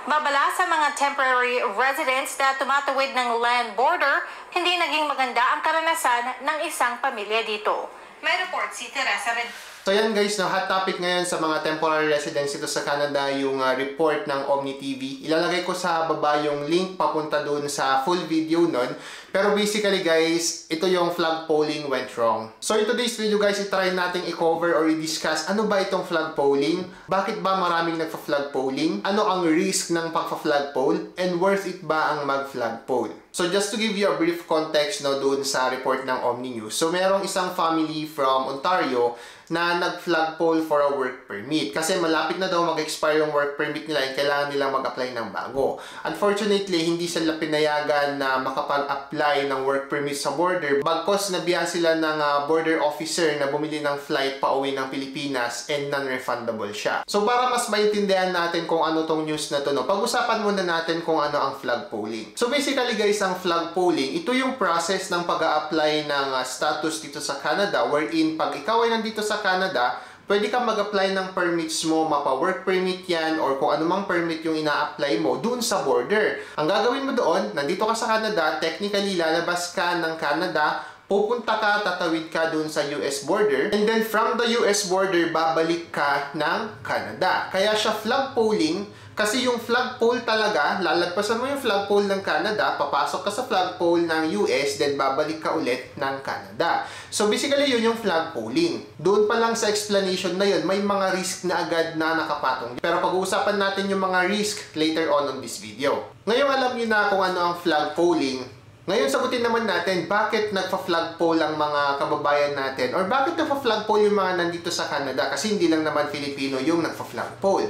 Babala sa mga temporary residents na tumatawid ng land border, hindi naging maganda ang karanasan ng isang pamilya dito. May report si Teresa Red. So yan guys, no, hot topic ngayon sa mga temporary residents dito sa Canada yung report ng Omni TV. Ilalagay ko sa baba yung link papunta dun sa full video nun. Pero basically guys, ito yung flag polling went wrong. So in today's video guys, itry natin i-cover or i-discuss ano ba itong flag polling? Bakit ba maraming nagpa-flag polling? Ano ang risk ng pagpa-flag poll? And worth it ba ang mag-flag poll? So just to give you a brief context no, dun sa report ng Omni News. So merong isang family from Ontario na nag-flag poll for a work permit. Kasi malapit na daw mag-expire yung work permit nila and kailangan nilang mag-apply ng bago. Unfortunately, hindi sila pinayagan na makapag-apply ng work permit sa border. Bagkos nabihan sila ng border officer na bumili ng flight pa uwi ng Pilipinas and non-refundable siya. So para mas maintindihan natin kung ano tong news na to, no, pag-usapan muna natin kung ano ang flag polling. So basically guys, ang flag polling, ito yung process ng pag-a-apply ng status dito sa Canada wherein pag ikaw ay nandito sa Canada, pwede kang mag-apply ng permits mo, mapa-work permit yan, or kung anumang permit yung ina-apply mo dun sa border. Ang gagawin mo doon, nandito ka sa Canada, technically lalabas ka ng Canada, pupunta ka, tatawid ka dun sa US border, and then from the US border, babalik ka ng Canada. Kaya siya flag polling, kasi yung flag pole talaga, lalagpasan mo yung flag pole ng Canada, papasok ka sa flag pole ng US, then babalik ka ulit ng Canada. So basically, yun yung flag polling. Doon pa lang sa explanation na yun, may mga risk na agad na nakapatong. Pero pag-uusapan natin yung mga risk later on this video. Ngayon alam nyo na kung ano ang flag polling. Ngayon sagutin naman natin, bakit nagpa-flag poll ang mga kababayan natin? Or bakit nagpa-flag poll yung mga nandito sa Canada? Kasi hindi lang naman Filipino yung nagpa-flag poll.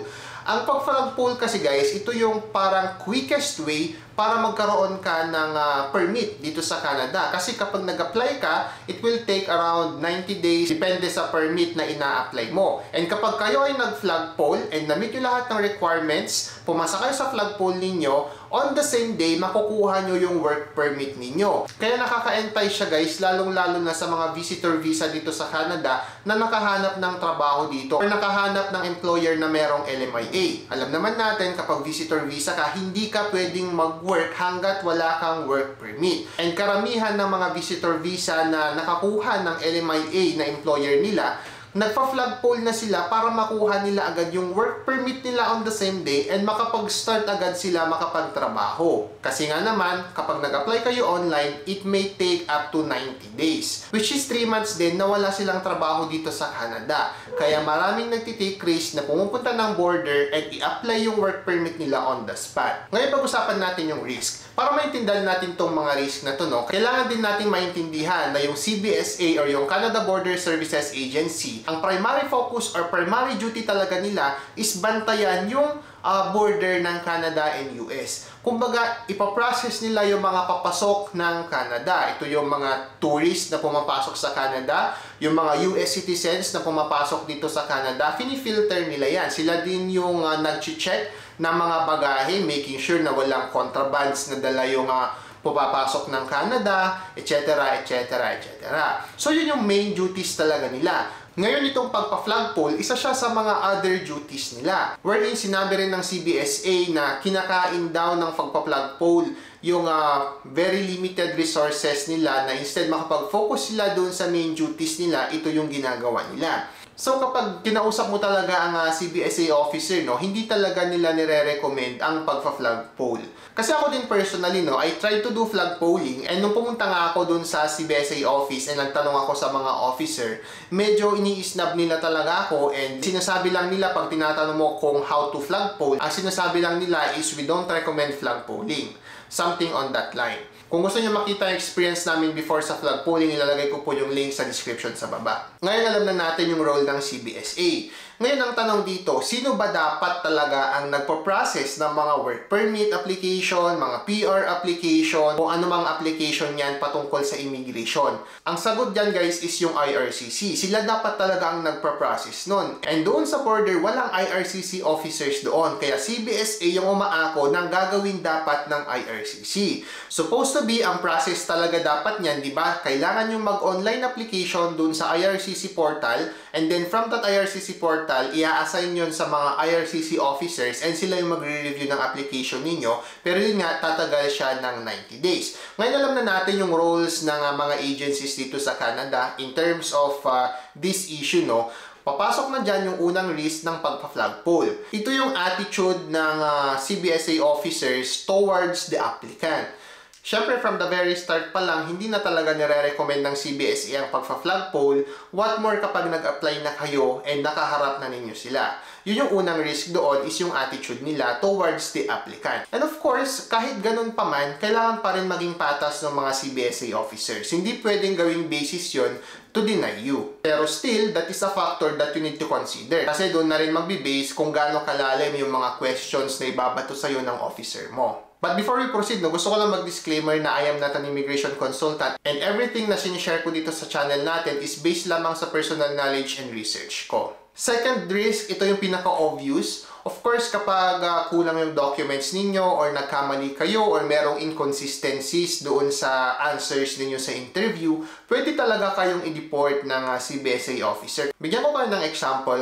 Ang pag-flag poll kasi guys, ito yung parang quickest way para magkaroon ka ng permit dito sa Canada. Kasi kapag nag-apply ka, it will take around 90 days, depende sa permit na ina-apply mo. And kapag kayo ay nag-flag poll and na-meet nyo lahat ng requirements, pumasa kayo sa flag poll ninyo, on the same day, makukuha nyo yung work permit ninyo. Kaya nakaka-entice siya guys, lalong-lalo na sa mga visitor visa dito sa Canada na nakahanap ng trabaho dito or nakahanap ng employer na merong LMIA. Alam naman natin, kapag visitor visa ka, hindi ka pwedeng mag-work hanggat wala kang work permit. And karamihan ng mga visitor visa na nakakuha ng LMIA na employer nila, nagpa-flag poll na sila para makuha nila agad yung work permit nila on the same day and makapag-start agad sila makapagtrabaho. Kasi nga naman, kapag nag-apply kayo online, it may take up to 90 days. Which is 3 months din na wala silang trabaho dito sa Canada. Kaya maraming nagtitake risk na pumupunta ng border and i-apply yung work permit nila on the spot. Ngayon pag-usapan natin yung risk. Para maintindihan natin tong mga risk na to, no, kailangan din natin maintindihan na yung CBSA or yung Canada Border Services Agency, ang primary focus or primary duty talaga nila is bantayan yung border ng Canada and US. Kumbaga, ipaprocess nila yung mga papasok ng Canada. Ito yung mga tourists na pumapasok sa Canada, yung mga US citizens na pumapasok dito sa Canada, finifilter nila yan. Sila din yung nag-check ng mga bagahe, making sure na walang contrabands na dala yung pupapasok ng Canada, etc., etc., etc. So, yun yung main duties talaga nila. Ngayon itong pagpa-flag poll, isa siya sa mga other duties nila. Wherein sinabi rin ng CBSA na kinakain daw ng pagpa-flag poll yung very limited resources nila na instead makapag-focus sila doon sa main duties nila, ito yung ginagawa nila. So kapag kinausap mo talaga ang CBSA officer, no, hindi talaga nila nire-recommend ang pagpa-flag poll. Kasi ako din personally, no, I tried to do flag polling and nung pumunta nga ako dun sa CBSA office and nagtanong ako sa mga officer, medyo ini-snub nila talaga ako and sinasabi lang nila pag tinatanong mo kung how to flag poll, ang sinasabi lang nila is we don't recommend flag polling. Something on that line. Kung gusto niyo makita yung experience namin before sa flag polling, ilalagay ko po yung link sa description sa baba. Ngayon alam na natin yung role ng CBSA. Ngayon ang tanong dito, sino ba dapat talaga ang nagpo-process ng mga work permit application, mga PR application, o anumang application yan patungkol sa immigration? Ang sagot dyan guys is yung IRCC. Sila dapat talaga ang nagpo-process nun. And doon sa border, walang IRCC officers doon. Kaya CBSA yung umaako ng gagawin dapat ng IRCC. Supposed to be, ang process talaga dapat niyan, di ba? Kailangan yung mag-online application doon sa IRCC portal and then from that IRCC portal, portal, i-assign yun sa mga IRCC officers and sila yung magre-review ng application ninyo. Pero yun nga, tatagal siya ng 90 days. Ngayon alam na natin yung roles ng mga agencies dito sa Canada in terms of this issue, no? Papasok na dyan yung unang risk ng pagpa-flagpole. Ito yung attitude ng CBSA officers towards the applicant. Siyempre, from the very start pa lang, hindi na talaga nire-recommend ng CBSA ang pagpa-flagpole. What more kapag nag-apply na kayo and nakaharap na ninyo sila. Yun yung unang risk doon is yung attitude nila towards the applicant. And of course, kahit ganun pa man, kailangan pa rin maging patas ng mga CBSA officers. Hindi pwedeng gawing basis yon to deny you. Pero still, that is a factor that you need to consider. Kasi doon na rin magbe-base kung gaano kalalim yung mga questions na ibabato sa'yo ng officer mo. But before we proceed, gusto ko lang mag-disclaimer na I am not an immigration consultant and everything na sinishare ko dito sa channel natin is based lamang sa personal knowledge and research ko. Second risk, ito yung pinaka-obvious. Of course, kapag kulang yung documents ninyo or nagkamali kayo or merong inconsistencies doon sa answers ninyo sa interview, pwede talaga kayong i-deport ng CBSA officer. Bigyan ko kayo ng example.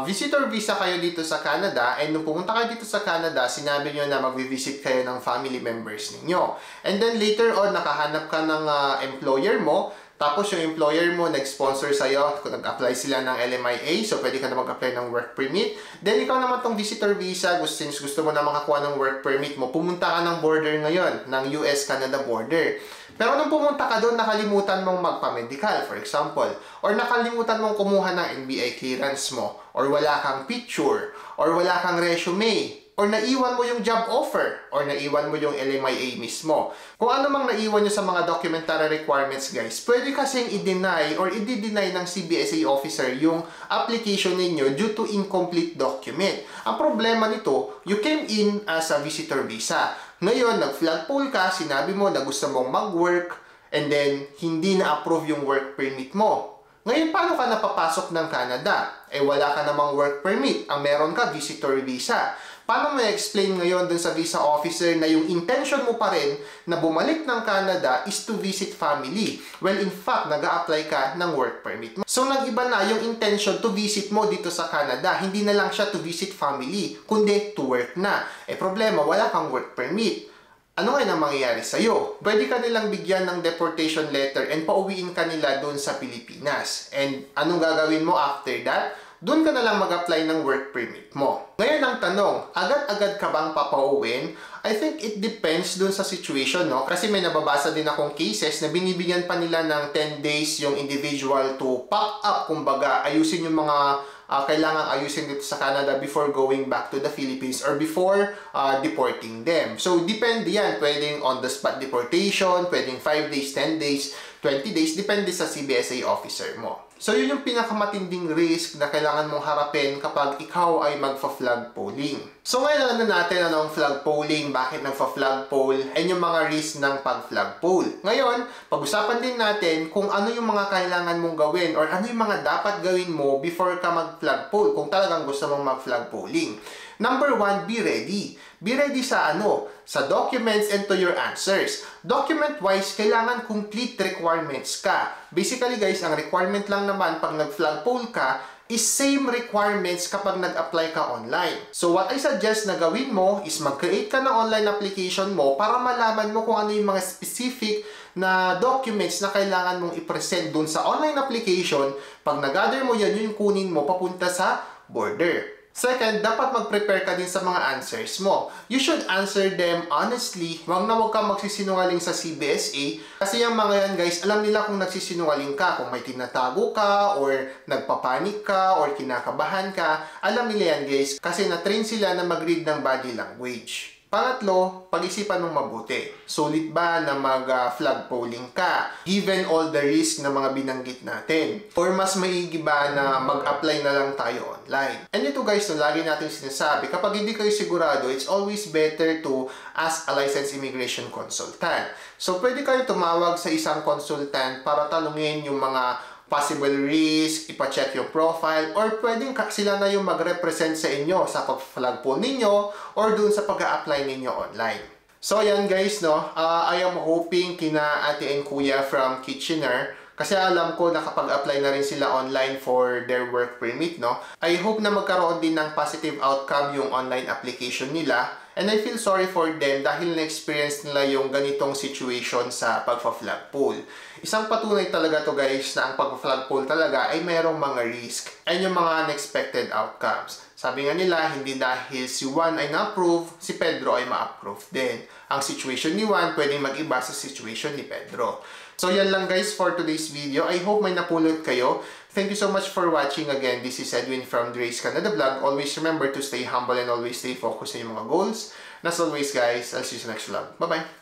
Visitor visa kayo dito sa Canada and nung pumunta kayo dito sa Canada, sinabi nyo na mag-visit kayo ng family members ninyo. And then later on, nakahanap ka ng employer mo. Tapos yung employer mo nag-sponsor sa'yo, kung nag-apply sila ng LMIA, so pwede ka na mag-apply ng work permit. Then ikaw naman tong visitor visa, since gusto mo na makakuha ng work permit mo, pumunta ka ng border ngayon, ng US-Canada border. Pero nung pumunta ka doon, nakalimutan mong magpa-medical, for example, or nakalimutan mong kumuha ng NBI clearance mo, or wala kang picture, or wala kang resume, or naiwan mo yung job offer, or naiwan mo yung LMIA mismo. Kung ano mang naiwan nyo sa mga documentary requirements, guys, pwede kasing i-deny or i-deny ng CBSA officer yung application ninyo due to incomplete document. Ang problema nito, you came in as a visitor visa. Ngayon, nag-flagpole ka, sinabi mo na gusto mong mag-work, and then hindi na-approve yung work permit mo. Ngayon, paano ka napapasok ng Canada? Eh, wala ka namang work permit. Ang meron ka, visitor visa. Paano mo i-explain ngayon dun sa visa officer na yung intention mo pa rin na bumalik ng Canada is to visit family? Well, in fact, nag-a-apply ka ng work permit mo. So, nag-iba na yung intention to visit mo dito sa Canada. Hindi na lang siya to visit family, kundi to work na. Eh, problema, wala kang work permit. Ano nga na mangyayari sa'yo? Pwede ka nilang bigyan ng deportation letter and pauwiin ka nila doon sa Pilipinas. And anong gagawin mo after that? Doon ka na lang mag-apply ng work permit mo. Ngayon ang tanong, agad-agad ka bang papauwin? I think it depends doon sa situation, no? Kasi may nababasa din akong cases na binibigyan pa nila ng 10 days yung individual to pack up, kumbaga, ayusin yung mga kailangang ayusin dito sa Canada before going back to the Philippines or before deporting them. So, depende yan. Pwedeng on-the-spot deportation, pwedeng 5 days, 10 days, 20 days, depende sa CBSA officer mo. So, yun yung pinakamatinding risk na kailangan mong harapin kapag ikaw ay magfa-flag polling. So, ngayon alam na natin ano ang flag polling, bakit nagfa-flag poll, and yung mga risk ng pag-flag poll. Ngayon, pag-usapan din natin kung ano yung mga kailangan mong gawin or ano yung mga dapat gawin mo before ka mag-flag poll kung talagang gusto mong mag-flag polling. Number 1, be ready. Be ready sa ano? Sa documents and to your answers. Document-wise, kailangan complete requirements ka. Basically guys, ang requirement lang naman pag nag-flag poll ka is same requirements kapag nag-apply ka online. So what I suggest na gawin mo is mag-create ka ng online application mo para malaman mo kung ano yung mga specific na documents na kailangan mong i-present dun sa online application. Pag nag-gather mo yan, yung kunin mo papunta sa border. Second, dapat mag-prepare ka din sa mga answers mo. You should answer them honestly. Huwag kang magsisinungaling sa CBSA. Kasi yung mga yan guys, alam nila kung nagsisinungaling ka, kung may tinatago ka, or nagpapanik ka, or kinakabahan ka. Alam nila yan guys, kasi na-train sila na mag-read ng body language. Pangatlo, pag-isipan mong mabuti. Sulit ba na mag-flag polling ka given all the risk na mga binanggit natin? Or mas maigi ba na mag-apply na lang tayo online? And ito guys, lagi natin sinasabi, kapag hindi kayo sigurado, it's always better to ask a licensed immigration consultant. So, pwede kayo tumawag sa isang consultant para tanungin yung mga possible risk, ipa-check yung profile, or pwedeng sila na yung mag-represent sa inyo sa pag-flag poll ninyo or dun sa pag-a-apply ninyo online. So, ayan guys, no? I am hoping kina Ate and Kuya from Kitchener, Kasi alam ko nakapag-apply na rin sila online for their work permit, no? I hope na magkaroon din ng positive outcome yung online application nila. And I feel sorry for them dahil na-experience nila yung ganitong situation sa pagpa-flagpole. Isang patunay talaga to guys na ang pagpa-flagpole talaga ay mayroong mga risk and yung mga unexpected outcomes. Sabi nga nila, hindi dahil si Juan ay na-approve, si Pedro ay ma-approve din. Ang situation ni Juan pwedeng mag-iba sa situation ni Pedro. So yan lang guys for today's video. I hope may napulot kayo. Thank you so much for watching. Again, this is Edwin from Dre's Canada Vlog. Always remember to stay humble and always stay focused sa inyong mga goals. And as always guys, I'll see you sa next vlog. Bye-bye!